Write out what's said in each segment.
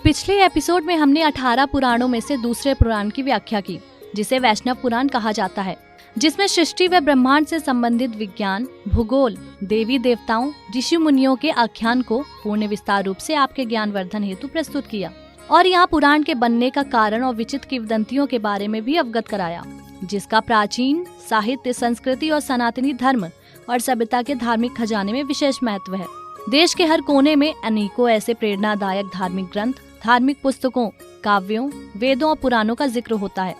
पिछले एपिसोड में हमने 18 पुराणों में से दूसरे पुराण की व्याख्या की, जिसे वैष्णव पुराण कहा जाता है, जिसमें सृष्टि व ब्रह्मांड से संबंधित विज्ञान, भूगोल, देवी देवताओं, ऋषि मुनियों के आख्यान को पूर्ण विस्तार रूप से आपके ज्ञानवर्धन हेतु प्रस्तुत किया और यहाँ पुराण के बनने का कारण और विचित्र किंवदंतियों के बारे में भी अवगत कराया, जिसका प्राचीन साहित्य, संस्कृति और सनातनी धर्म और सभ्यता के धार्मिक खजाने में विशेष महत्व है। देश के हर कोने में अनेकों ऐसे प्रेरणादायक धार्मिक ग्रंथ, धार्मिक पुस्तकों, काव्यों, वेदों और पुराणों का जिक्र होता है,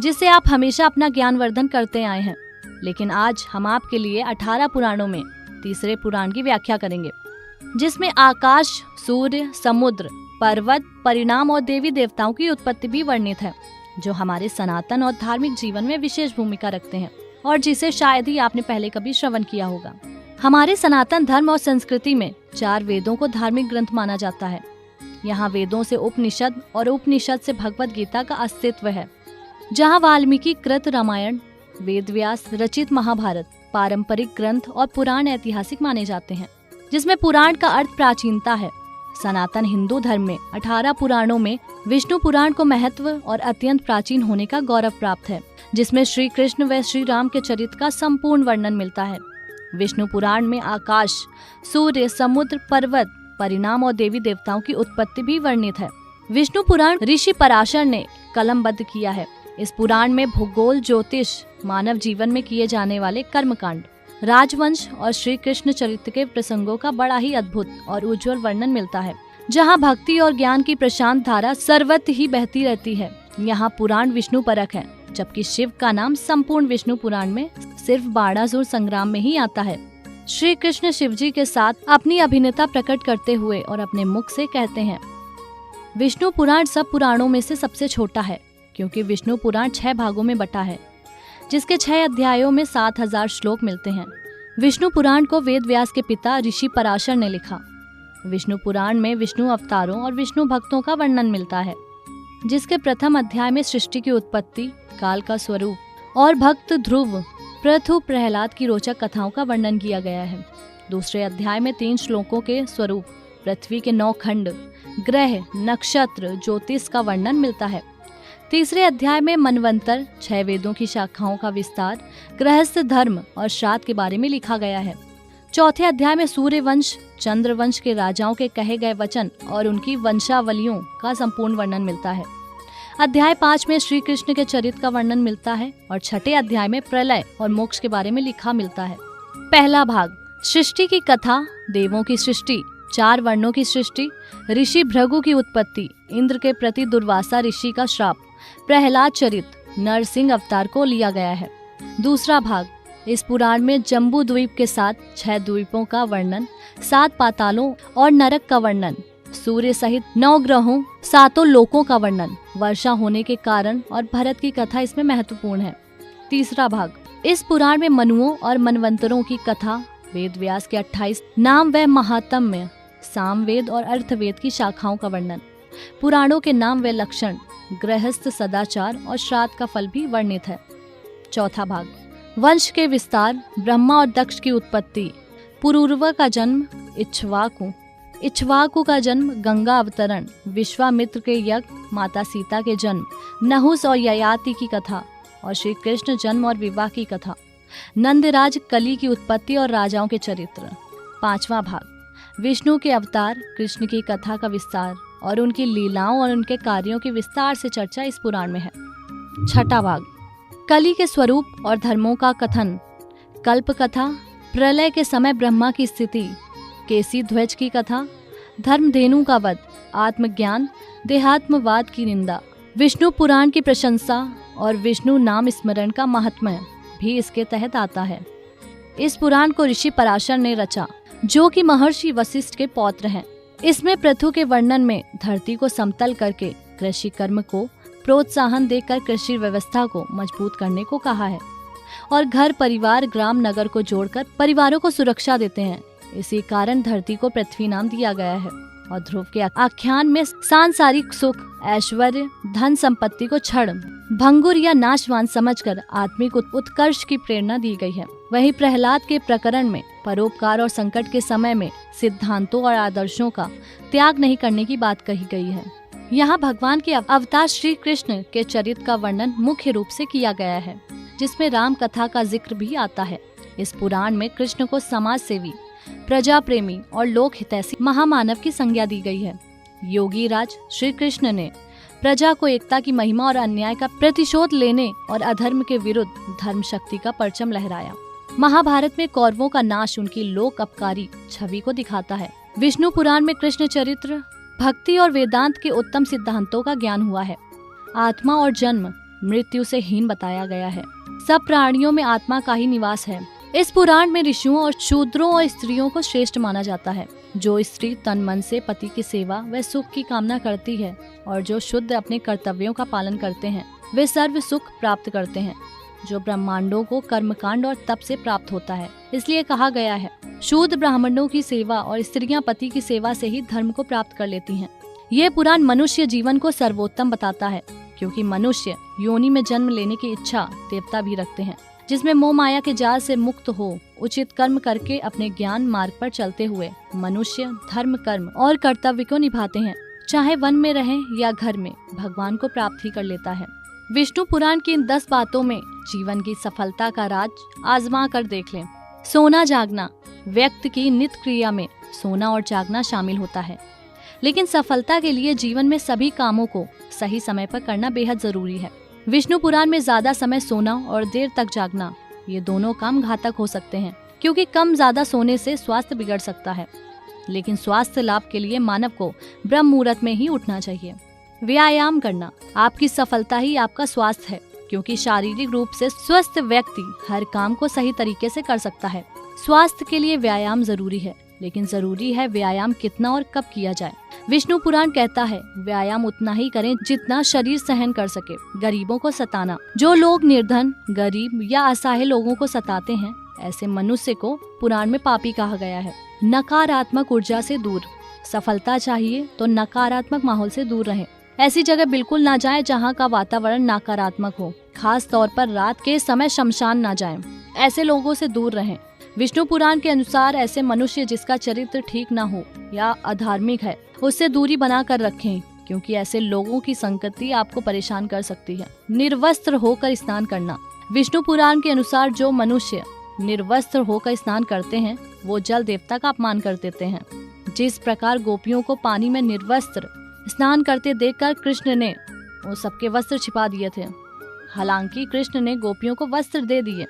जिससे आप हमेशा अपना ज्ञानवर्धन करते आए हैं। लेकिन आज हम आपके लिए 18 पुराणों में तीसरे पुराण की व्याख्या करेंगे, जिसमें आकाश, सूर्य, समुद्र, पर्वत, परिणाम और देवी देवताओं की उत्पत्ति भी वर्णित है, जो हमारे सनातन और धार्मिक जीवन में विशेष भूमिका रखते हैं और जिसे शायद ही आपने पहले कभी श्रवण किया होगा। हमारे सनातन धर्म और संस्कृति में 4 वेदों को धार्मिक ग्रंथ माना जाता है। यहाँ वेदों से उपनिषद और उपनिषद से भगवत गीता का अस्तित्व है, जहाँ वाल्मीकि कृत रामायण, वेदव्यास रचित महाभारत पारंपरिक ग्रंथ और पुराण ऐतिहासिक माने जाते हैं, जिसमें पुराण का अर्थ प्राचीनता है। सनातन हिंदू धर्म में 18 पुराणों में विष्णु पुराण को महत्व और अत्यंत प्राचीन होने का गौरव प्राप्त है, जिसमें श्री कृष्ण व श्री राम के चरित्र का संपूर्ण वर्णन मिलता है। विष्णु पुराण में आकाश, सूर्य, समुद्र, पर्वत, परिणाम और देवी देवताओं की उत्पत्ति भी वर्णित है। विष्णु पुराण ऋषि पराशर ने कलमबद्ध किया है। इस पुराण में भूगोल, ज्योतिष, मानव जीवन में किए जाने वाले कर्मकांड, राजवंश और श्री कृष्ण चरित्र के प्रसंगों का बड़ा ही अद्भुत और उज्जवल वर्णन मिलता है, जहाँ भक्ति और ज्ञान की प्रशांत धारा सर्वत्र ही बहती रहती है। यहाँ पुराण विष्णु परक है, जबकि शिव का नाम संपूर्ण विष्णु पुराण में सिर्फ बाणासुर संग्राम में ही आता है। श्री कृष्ण शिव जी के साथ अपनी अभिन्नता प्रकट करते हुए और अपने मुख से कहते हैं, विष्णु पुराण सब पुराणों में से सबसे छोटा है, क्योंकि विष्णु पुराण 6 भागों में बटा है, जिसके 6 अध्यायों में 7000 श्लोक मिलते हैं। विष्णु पुराण को वेद व्यास के पिता ऋषि पराशर ने लिखा। विष्णु पुराण में विष्णु अवतारों और विष्णु भक्तों का वर्णन मिलता है, जिसके प्रथम अध्याय में सृष्टि की उत्पत्ति, काल का स्वरूप और भक्त ध्रुव, पृथु, प्रहलाद की रोचक कथाओं का वर्णन किया गया है। दूसरे अध्याय में 3 श्लोकों के स्वरूप, पृथ्वी के 9 खंड, ग्रह, नक्षत्र, ज्योतिष का वर्णन मिलता है। तीसरे अध्याय में मनवंतर, 6 वेदों की शाखाओं का विस्तार, गृहस्थ धर्म और श्राद्ध के बारे में लिखा गया है। चौथे अध्याय में सूर्य वंश, चंद्र वंश के राजाओं के कहे गए वचन और उनकी वंशावलियों का संपूर्ण वर्णन मिलता है। अध्याय 5 में श्री कृष्ण के चरित्र का वर्णन मिलता है और छठे अध्याय में प्रलय और मोक्ष के बारे में लिखा मिलता है। पहला भाग, सृष्टि की कथा, देवों की सृष्टि, 4 वर्णों की सृष्टि, ऋषि भृगु की उत्पत्ति, इंद्र के प्रति दुर्वासा ऋषि का श्राप, प्रहलाद चरित्र, नरसिंह अवतार को लिया गया है। दूसरा भाग, इस पुराण में जम्बू द्वीप के साथ 6 द्वीपों का वर्णन, 7 पातालों और नरक का वर्णन, सूर्य सहित 9 ग्रहों, 7 लोकों का वर्णन, वर्षा होने के कारण और भरत की कथा इसमें महत्वपूर्ण है। तीसरा भाग, इस पुराण में मनुओं और मनवंतरों की कथा, वेद व्यास के 28 नाम व महात्म्य, सामवेद और अर्थवेद की शाखाओं का वर्णन, पुराणों के नाम व लक्षण, गृहस्थ सदाचार और श्राद्ध का फल भी वर्णित है। चौथा भाग, वंश के विस्तार, ब्रह्मा और दक्ष की उत्पत्ति, पुरूरवा का जन्म, इक्ष्वाकु का जन्म, गंगा अवतरण, विश्वामित्र के यज्ञ, माता सीता के जन्म, नहुस और ययाति की कथा और श्री कृष्ण जन्म और विवाह की कथा, नंदराज, कली की उत्पत्ति और राजाओं के चरित्र। पांचवा भाग, विष्णु के अवतार, कृष्ण की कथा का विस्तार और उनकी लीलाओं और उनके कार्यों की विस्तार से चर्चा इस पुराण में है। छठा भाग, कली के स्वरूप और धर्मों का कथन, कल्प कथा, प्रलय के समय ब्रह्मा की स्थिति, केसी ध्वज की कथा, धर्मधेनु का वध, आत्मज्ञान, देहात्मवाद की निंदा, विष्णु पुराण की प्रशंसा और विष्णु नाम स्मरण का महात्म्य भी इसके तहत आता है। इस पुराण को ऋषि पराशर ने रचा, जो कि महर्षि वशिष्ठ के पौत्र हैं। इसमें पृथु के वर्णन में धरती को समतल करके कृषि कर्म को प्रोत्साहन देकर कृषि व्यवस्था को मजबूत करने को कहा है और घर, परिवार, ग्राम, नगर को जोड़कर परिवारों को सुरक्षा देते हैं। इसी कारण धरती को पृथ्वी नाम दिया गया है और ध्रुव के आख्यान में सांसारिक सुख, ऐश्वर्य, धन संपत्ति को क्षण, भंगुर या नाशवान समझकर आत्मिक उत्कर्ष की प्रेरणा दी गई है। वहीं प्रहलाद के प्रकरण में परोपकार और संकट के समय में सिद्धांतों और आदर्शों का त्याग नहीं करने की बात कही गई है। यहाँ भगवान के अवतार श्री कृष्ण के चरित्र का वर्णन मुख्य रूप से किया गया है, जिसमें राम कथा का जिक्र भी आता है। इस पुराण में कृष्ण को समाज सेवी, प्रजा प्रेमी और लोक हितैषी महामानव की संज्ञा दी गई है। योगी राज श्री कृष्ण ने प्रजा को एकता की महिमा और अन्याय का प्रतिशोध लेने और अधर्म के विरुद्ध धर्म शक्ति का परचम लहराया। महाभारत में कौरवों का नाश उनकी लोक अपकारी छवि को दिखाता है। विष्णु पुराण में कृष्ण चरित्र, भक्ति और वेदांत के उत्तम सिद्धांतों का ज्ञान हुआ है। आत्मा और जन्म मृत्यु से हीन बताया गया है। सब प्राणियों में आत्मा का ही निवास है। इस पुराण में ऋषियों और शूद्रों और स्त्रियों को श्रेष्ठ माना जाता है। जो स्त्री तन मन से पति की सेवा व सुख की कामना करती है और जो शुद्ध अपने कर्तव्यों का पालन करते हैं, वे सर्व सुख प्राप्त करते हैं, जो ब्रह्मांडों को कर्मकांड और तप से प्राप्त होता है। इसलिए कहा गया है, शूद्र ब्राह्मणों की सेवा और स्त्रियां पति की सेवा से ही धर्म को प्राप्त कर लेती हैं। ये पुराण मनुष्य जीवन को सर्वोत्तम बताता है, क्योंकि मनुष्य योनि में जन्म लेने की इच्छा देवता भी रखते हैं, जिसमें मोह माया के जाल से मुक्त हो उचित कर्म करके अपने ज्ञान मार्ग पर चलते हुए मनुष्य धर्म, कर्म और कर्तव्य को निभाते हैं। चाहे वन में रहें या घर में, भगवान को प्राप्त ही कर लेता है। विष्णु पुराण की इन 10 बातों में जीवन की सफलता का राज आजमा कर देख लें। सोना जागना, व्यक्ति की नित्य क्रिया में सोना और जागना शामिल होता है, लेकिन सफलता के लिए जीवन में सभी कामों को सही समय पर करना बेहद जरूरी है। विष्णु पुराण में ज्यादा समय सोना और देर तक जागना, ये दोनों काम घातक हो सकते हैं, क्योंकि कम ज्यादा सोने से स्वास्थ्य बिगड़ सकता है। लेकिन स्वास्थ्य लाभ के लिए मानव को ब्रह्म मुहूर्त में ही उठना चाहिए। व्यायाम करना, आपकी सफलता ही आपका स्वास्थ्य है, क्योंकि शारीरिक रूप से स्वस्थ व्यक्ति हर काम को सही तरीके से कर सकता है। स्वास्थ्य के लिए व्यायाम जरूरी है, लेकिन जरूरी है व्यायाम कितना और कब किया जाए। विष्णु पुराण कहता है, व्यायाम उतना ही करें जितना शरीर सहन कर सके। गरीबों को सताना, जो लोग निर्धन, गरीब या असहाय लोगों को सताते हैं, ऐसे मनुष्य को पुराण में पापी कहा गया है। नकारात्मक ऊर्जा से दूर, सफलता चाहिए तो नकारात्मक माहौल से दूर रहें। ऐसी जगह बिल्कुल ना जाएं जहां का वातावरण नकारात्मक हो। खास तौर पर रात के समय शमशान ना जाएं। ऐसे लोगों से दूर रहें। विष्णु पुराण के अनुसार ऐसे मनुष्य जिसका चरित्र ठीक ना हो या अधार्मिक है, उससे दूरी बना कर रखें, क्योंकि ऐसे लोगों की संगति आपको परेशान कर सकती है। निर्वस्त्र होकर स्नान करना, विष्णु पुराण के अनुसार जो मनुष्य निर्वस्त्र होकर स्नान करते हैं, वो जल देवता का अपमान कर देते हैं। जिस प्रकार गोपियों को पानी में निर्वस्त्र स्नान करते देखकर कृष्ण ने वो सबके वस्त्र छिपा दिए थे। हालांकि कृष्ण ने गोपियों को वस्त्र दे दिए,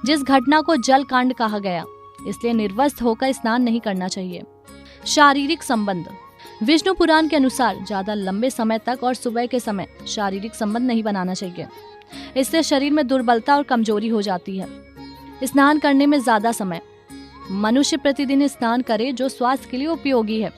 जिस घटना को जल कांड कहा गया। इसलिए निर्वस्त्र होकर स्नान नहीं करना चाहिए। शारीरिक संबंध, विष्णु पुराण के अनुसार ज्यादा लंबे समय तक और सुबह के समय शारीरिक संबंध नहीं बनाना चाहिए। इससे शरीर में दुर्बलता और कमजोरी हो जाती है। स्नान करने में ज्यादा समय, मनुष्य प्रतिदिन स्नान करे जो स्वास्थ्य के लिए उपयोगी है,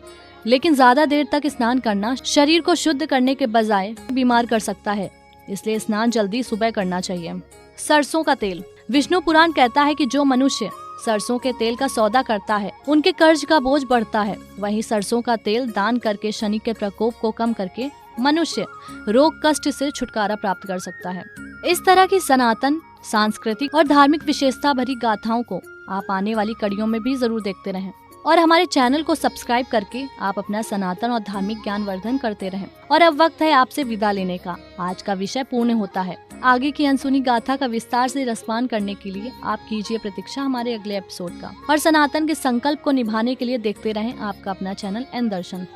लेकिन ज्यादा देर तक स्नान करना शरीर को शुद्ध करने के बजाय बीमार कर सकता है। इसलिए स्नान जल्दी सुबह करना चाहिए। सरसों का तेल, विष्णु पुराण कहता है कि जो मनुष्य सरसों के तेल का सौदा करता है, उनके कर्ज का बोझ बढ़ता है। वहीं सरसों का तेल दान करके शनि के प्रकोप को कम करके मनुष्य रोग कष्ट से छुटकारा प्राप्त कर सकता है। इस तरह की सनातन, सांस्कृतिक और धार्मिक विशेषता भरी गाथाओं को आप आने वाली कड़ियों में भी जरूर देखते रहें और हमारे चैनल को सब्सक्राइब करके आप अपना सनातन और धार्मिक ज्ञान वर्धन करते रहें। और अब वक्त है आपसे विदा लेने का। आज का विषय पूर्ण होता है। आगे की अनसुनी गाथा का विस्तार से रसपान करने के लिए आप कीजिए प्रतीक्षा हमारे अगले एपिसोड का, और सनातन के संकल्प को निभाने के लिए देखते रहें आपका अपना चैनल एन दर्शन।